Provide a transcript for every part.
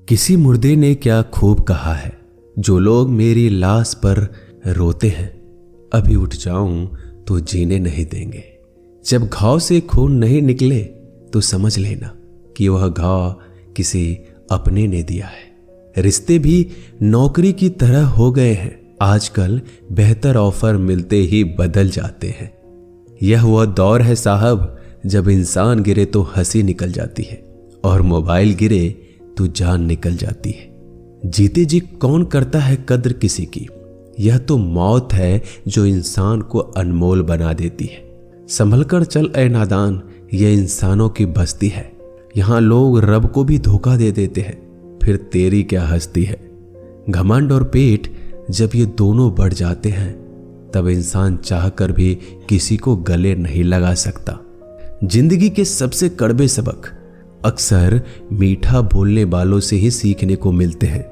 किसी मुर्दे ने क्या खूब कहा है, जो लोग मेरी लाश पर रोते हैं, अभी उठ जाऊं तो जीने नहीं देंगे। जब घाव से खून नहीं निकले तो समझ लेना कि वह घाव किसी अपने ने दिया है। रिश्ते भी नौकरी की तरह हो गए हैं, आजकल बेहतर ऑफर मिलते ही बदल जाते हैं। यह वह दौर है साहब, जब इंसान गिरे तो हंसी निकल जाती है और मोबाइल गिरे तो जान निकल जाती है। जीते जी कौन करता है कद्र किसी की, यह तो मौत है जो इंसान को अनमोल बना देती है। संभल कर चल ए नादान, यह इंसानों की बस्ती है। यहाँ लोग रब को भी धोखा दे देते हैं, फिर तेरी क्या हस्ती है। घमंड और पेट जब ये दोनों बढ़ जाते हैं, तब इंसान चाहकर भी किसी को गले नहीं लगा सकता। जिंदगी के सबसे कड़वे सबक अक्सर मीठा बोलने वालों से ही सीखने को मिलते हैं।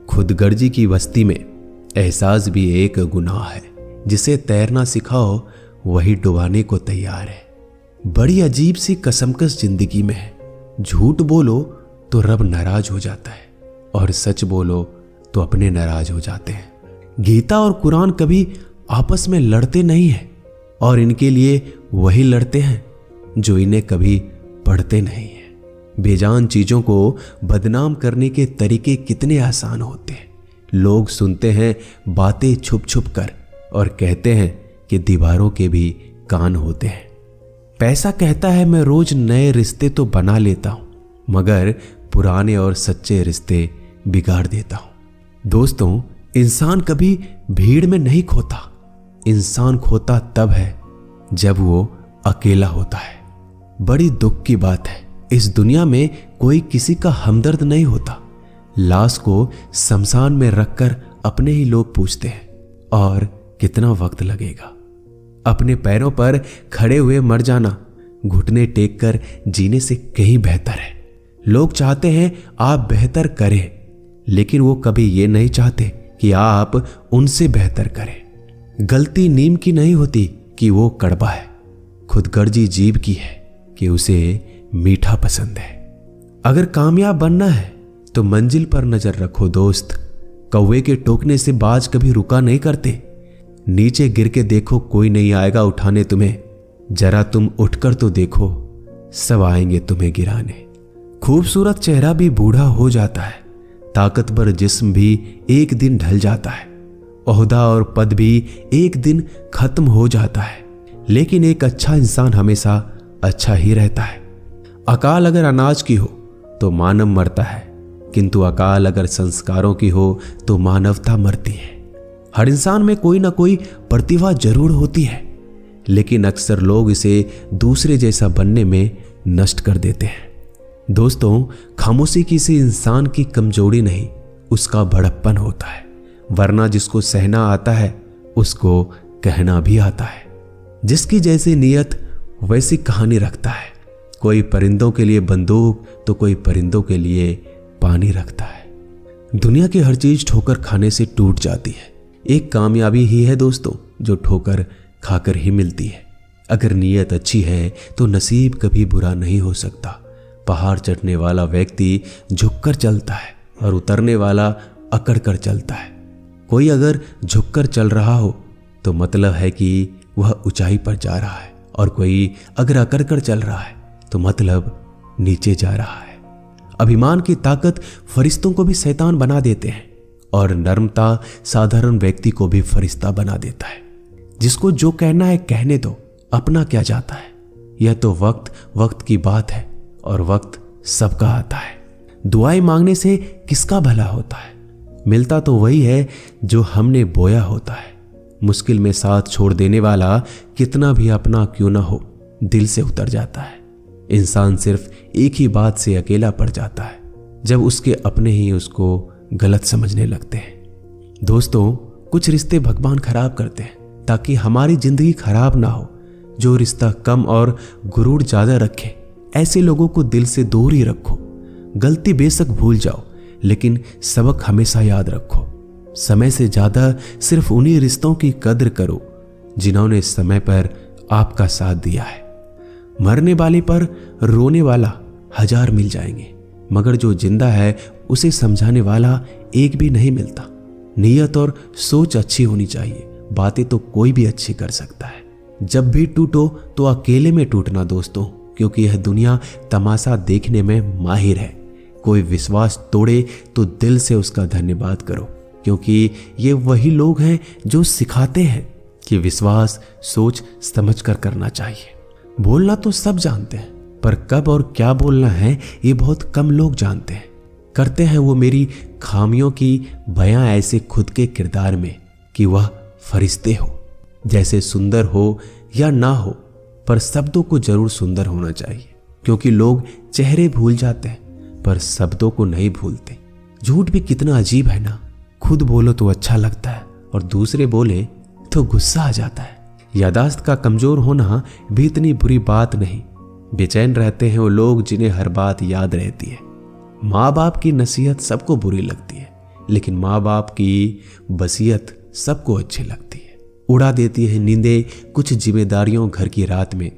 खुदगर्जी की बस्ती में एहसास भी एक गुनाह है, जिसे तैरना सिखाओ वही डुबाने को तैयार है। बड़ी अजीब सी कसमकस जिंदगी में है। झूठ बोलो तो रब नाराज हो जाता है और सच बोलो तो अपने नाराज हो जाते हैं। गीता और कुरान कभी आपस में लड़ते नहीं हैं, और इनके लिए वही लड़ते हैं जो इन्हें कभी पढ़ते नहीं हैं। बेजान चीजों को बदनाम करने के तरीके कितने आसान होते हैं। लोग सुनते हैं बातें छुप छुप कर और कहते हैं कि दीवारों के भी कान होते हैं। पैसा कहता है मैं रोज नए रिश्ते तो बना लेता हूं, मगर पुराने और सच्चे रिश्ते बिगाड़ देता हूं। दोस्तों, इंसान कभी भीड़ में नहीं खोता। इंसान खोता तब है जब वो अकेला होता है। बड़ी दुख की बात है, इस दुनिया में कोई किसी का हमदर्द नहीं होता। लाश को शमशान में रखकर अपने ही लोग पूछते हैं, और कितना वक्त लगेगा। अपने पैरों पर खड़े हुए मर जाना घुटने टेक कर जीने से कहीं बेहतर है। लोग चाहते हैं आप बेहतर करें, लेकिन वो कभी ये नहीं चाहते कि आप उनसे बेहतर करें। गलती नीम की नहीं होती कि वो कड़वा है, खुदगर्जी जीभ की है कि उसे मीठा पसंद है। अगर कामयाब बनना है तो मंजिल पर नजर रखो दोस्त। कौवे के टोकने से बाज कभी रुका नहीं करते। नीचे गिर के देखो, कोई नहीं आएगा उठाने तुम्हें। जरा तुम उठकर तो देखो, सब आएंगे तुम्हें गिराने। खूबसूरत चेहरा भी बूढ़ा हो जाता है, ताकतवर जिस्म भी एक दिन ढल जाता है, ओहदा और पद भी एक दिन खत्म हो जाता है, लेकिन एक अच्छा इंसान हमेशा अच्छा ही रहता है। अकाल अगर अनाज की हो तो मानव मरता है, किंतु अकाल अगर संस्कारों की हो तो मानवता मरती है। हर इंसान में कोई ना कोई प्रतिभा जरूर होती है, लेकिन अक्सर लोग इसे दूसरे जैसा बनने में नष्ट कर देते हैं। दोस्तों, खामोशी किसी इंसान की कमजोरी नहीं, उसका बड़प्पन होता है। वरना जिसको सहना आता है उसको कहना भी आता है। जिसकी जैसी नीयत वैसी कहानी रखता है। कोई परिंदों के लिए बंदूक तो कोई परिंदों के लिए पानी रखता है। दुनिया की हर चीज ठोकर खाने से टूट जाती है। एक कामयाबी ही है दोस्तों जो ठोकर खाकर ही मिलती है। अगर नीयत अच्छी है तो नसीब कभी बुरा नहीं हो सकता। पहाड़ चढ़ने वाला व्यक्ति झुककर चलता है और उतरने वाला अकड़ कर चलता है। कोई अगर झुककर चल रहा हो तो मतलब है कि वह ऊंचाई पर जा रहा है, और कोई अगर अकड़ कर चल रहा है तो मतलब नीचे जा रहा है। अभिमान की ताकत फरिश्तों को भी शैतान बना देते हैं, और नर्मता साधारण व्यक्ति को भी फरिश्ता बना देता है। जिसको जो कहना है कहने दो, अपना क्या जाता है। यह तो वक्त की बात है, और वक्त सबका आता है। दुआएं मांगने से किसका भला होता है। मिलता तो वही है जो हमने बोया होता है। मुश्किल में साथ छोड़ देने वाला कितना भी अपना क्यों ना हो, दिल से उतर जाता है। इंसान सिर्फ एक ही बात से अकेला पड़ जाता है, जब उसके अपने ही उसको गलत समझने लगते हैं। दोस्तों, कुछ रिश्ते भगवान खराब करते हैं ताकि हमारी जिंदगी खराब ना हो। जो रिश्ता कम और गुरूर ज्यादा रखे, ऐसे लोगों को दिल से दूर ही रखो। गलती बेशक भूल जाओ, लेकिन सबक हमेशा याद रखो। समय से ज्यादा सिर्फ उन्हीं रिश्तों की कद्र करो जिन्होंने समय पर आपका साथ दिया है। मरने वाले पर रोने वाला 1000 मिल जाएंगे, मगर जो जिंदा है उसे समझाने वाला एक भी नहीं मिलता। नीयत और सोच अच्छी होनी चाहिए, बातें तो कोई भी अच्छी कर सकता है। जब भी टूटो तो अकेले में टूटना दोस्तों, क्योंकि यह दुनिया तमाशा देखने में माहिर है। कोई विश्वास तोड़े तो दिल से उसका धन्यवाद करो, क्योंकि ये वही लोग हैं जो सिखाते हैं कि विश्वास सोच समझ कर करना चाहिए। बोलना तो सब जानते हैं, पर कब और क्या बोलना है ये बहुत कम लोग जानते हैं। करते हैं वो मेरी खामियों की बयां ऐसे खुद के किरदार में कि वह फरिश्ते हो, जैसे सुंदर हो या ना हो, पर शब्दों को जरूर सुंदर होना चाहिए, क्योंकि लोग चेहरे भूल जाते हैं पर शब्दों को नहीं भूलते। झूठ भी कितना अजीब है ना, खुद बोलो तो अच्छा लगता है और दूसरे बोले तो गुस्सा आ जाता है। यादाश्त का कमजोर होना भी इतनी बुरी बात नहीं। बेचैन रहते हैं वो लोग जिन्हें हर बात याद रहती है। माँ बाप की नसीहत सबको बुरी लगती है, लेकिन माँ बाप की वसीयत सबको अच्छी लगती है। उड़ा देती है नींदें कुछ जिम्मेदारियों घर की रात में।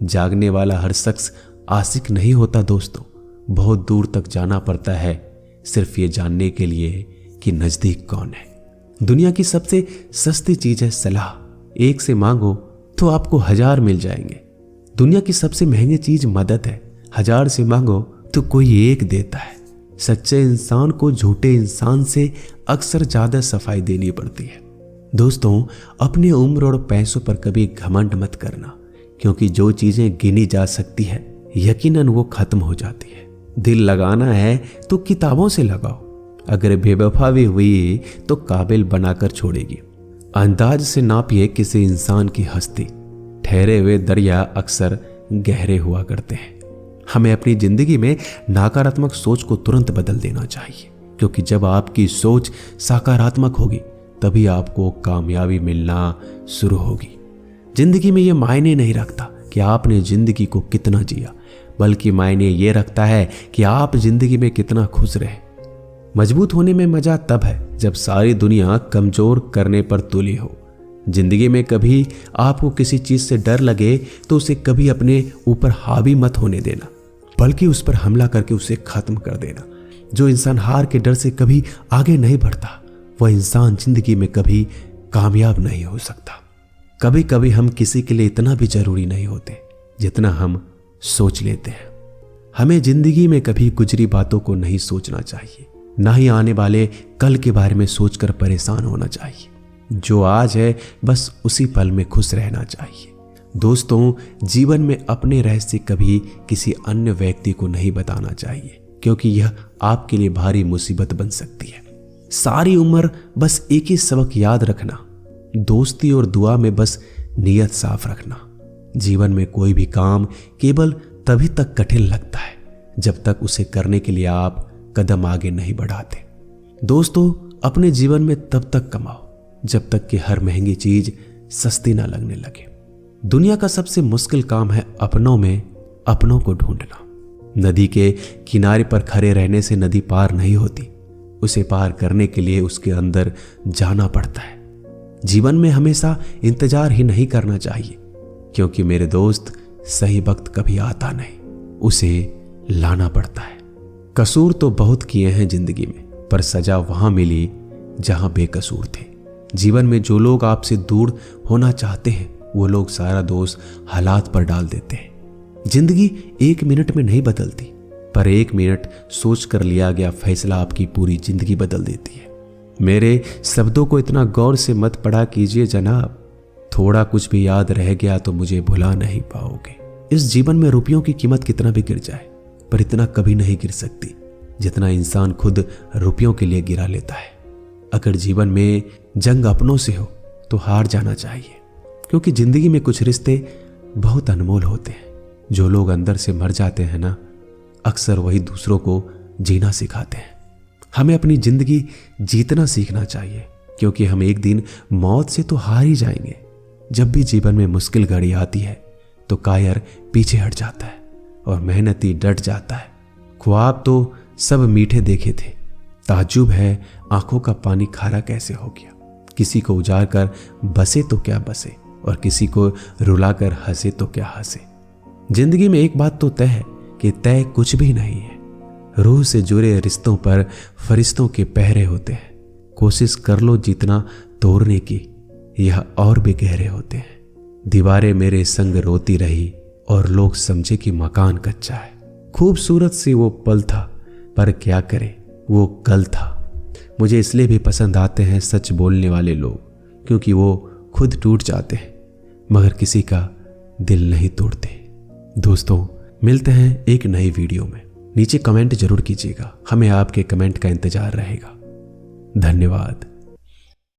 जागने वाला हर शख्स आशिक नहीं होता दोस्तों। बहुत दूर तक जाना पड़ता है सिर्फ ये जानने के लिए कि नजदीक कौन है। दुनिया की सबसे सस्ती चीज है सलाह। एक से मांगो तो आपको 1000 मिल जाएंगे। दुनिया की सबसे महंगी चीज मदद है। 1000 से मांगो तो कोई एक देता है। सच्चे इंसान को झूठे इंसान से अक्सर ज्यादा सफाई देनी पड़ती है। दोस्तों, अपनी उम्र और पैसों पर कभी घमंड मत करना, क्योंकि जो चीजें गिनी जा सकती है यकीनन वो खत्म हो जाती है। दिल लगाना है तो किताबों से लगाओ, अगर बेवफा भी हुई तो काबिल बनाकर छोड़ेगी। अंदाज से नापिए किसी इंसान की हस्ती। ठहरे हुए दरिया अक्सर गहरे हुआ करते हैं। हमें अपनी जिंदगी में नकारात्मक सोच को तुरंत बदल देना चाहिए, क्योंकि जब आपकी सोच सकारात्मक होगी तभी आपको कामयाबी मिलना शुरू होगी। जिंदगी में यह मायने नहीं रखता कि आपने जिंदगी को कितना जिया, बल्कि मायने ये रखता है कि आप जिंदगी में कितना खुश रहे। मजबूत होने में मजा तब है जब सारी दुनिया कमजोर करने पर तुली हो। जिंदगी में कभी आपको किसी चीज से डर लगे तो उसे कभी अपने ऊपर हावी मत होने देना, बल्कि उस पर हमला करके उसे खत्म कर देना। जो इंसान हार के डर से कभी आगे नहीं बढ़ता, वह इंसान जिंदगी में कभी कामयाब नहीं हो सकता। कभी कभी हम किसी के लिए इतना भी जरूरी नहीं होते जितना हम सोच लेते हैं। हमें जिंदगी में कभी गुजरी बातों को नहीं सोचना चाहिए, ना ही आने वाले कल के बारे में सोचकर परेशान होना चाहिए। जो आज है बस उसी पल में खुश रहना चाहिए। दोस्तों, जीवन में अपने रहस्य कभी किसी अन्य व्यक्ति को नहीं बताना चाहिए, क्योंकि यह आपके लिए भारी मुसीबत बन सकती है। सारी उम्र बस एक ही सबक याद रखना, दोस्ती और दुआ में बस नीयत साफ रखना। जीवन में कोई भी काम केवल तभी तक कठिन लगता है जब तक उसे करने के लिए आप कदम आगे नहीं बढ़ाते। दोस्तों, अपने जीवन में तब तक कमाओ जब तक कि हर महंगी चीज सस्ती ना लगने लगे। दुनिया का सबसे मुश्किल काम है अपनों में अपनों को ढूंढना। नदी के किनारे पर खड़े रहने से नदी पार नहीं होती, उसे पार करने के लिए उसके अंदर जाना पड़ता है। जीवन में हमेशा इंतजार ही नहीं करना चाहिए, क्योंकि मेरे दोस्त सही वक्त कभी आता नहीं, उसे लाना पड़ता है। कसूर तो बहुत किए हैं जिंदगी में, पर सजा वहां मिली जहां बेकसूर थे। जीवन में जो लोग आपसे दूर होना चाहते हैं वो लोग सारा दोष हालात पर डाल देते हैं। जिंदगी 1 मिनट में नहीं बदलती, पर 1 मिनट सोच कर लिया गया फैसला आपकी पूरी जिंदगी बदल देती है। मेरे शब्दों को इतना गौर से मत पढ़ा कीजिए जनाब, थोड़ा कुछ भी याद रह गया तो मुझे भुला नहीं पाओगे। इस जीवन में रुपयों की कीमत कितना भी गिर जाए, पर इतना कभी नहीं गिर सकती जितना इंसान खुद रुपयों के लिए गिरा लेता है। अगर जीवन में जंग अपनों से हो तो हार जाना चाहिए, क्योंकि जिंदगी में कुछ रिश्ते बहुत अनमोल होते हैं। जो लोग अंदर से मर जाते हैं ना, अक्सर वही दूसरों को जीना सिखाते हैं। हमें अपनी जिंदगी जीतना सीखना चाहिए, क्योंकि हम एक दिन मौत से तो हार ही जाएंगे। जब भी जीवन में मुश्किल घड़ी आती है तो कायर पीछे हट जाता है और मेहनती डट जाता है। ख्वाब तो सब मीठे देखे थे, ताज्जुब है आंखों का पानी खारा कैसे हो गया। किसी को उजाड़ कर बसे तो क्या बसे, और किसी को रुलाकर हंसे तो क्या हंसे। जिंदगी में एक बात तो तय है कि तय कुछ भी नहीं है। रूह से जुड़े रिश्तों पर फरिश्तों के पहरे होते हैं। कोशिश कर लो जितना तोड़ने की, यह और भी गहरे होते हैं। दीवारें मेरे संग रोती रही और लोग समझे कि मकान कच्चा है। खूबसूरत सी वो पल था, पर क्या करें वो कल था। मुझे इसलिए भी पसंद आते हैं सच बोलने वाले लोग, क्योंकि वो खुद टूट जाते हैं मगर किसी का दिल नहीं तोड़ते। दोस्तों, मिलते हैं एक नई वीडियो में। नीचे कमेंट जरूर कीजिएगा, हमें आपके कमेंट का इंतजार रहेगा। धन्यवाद।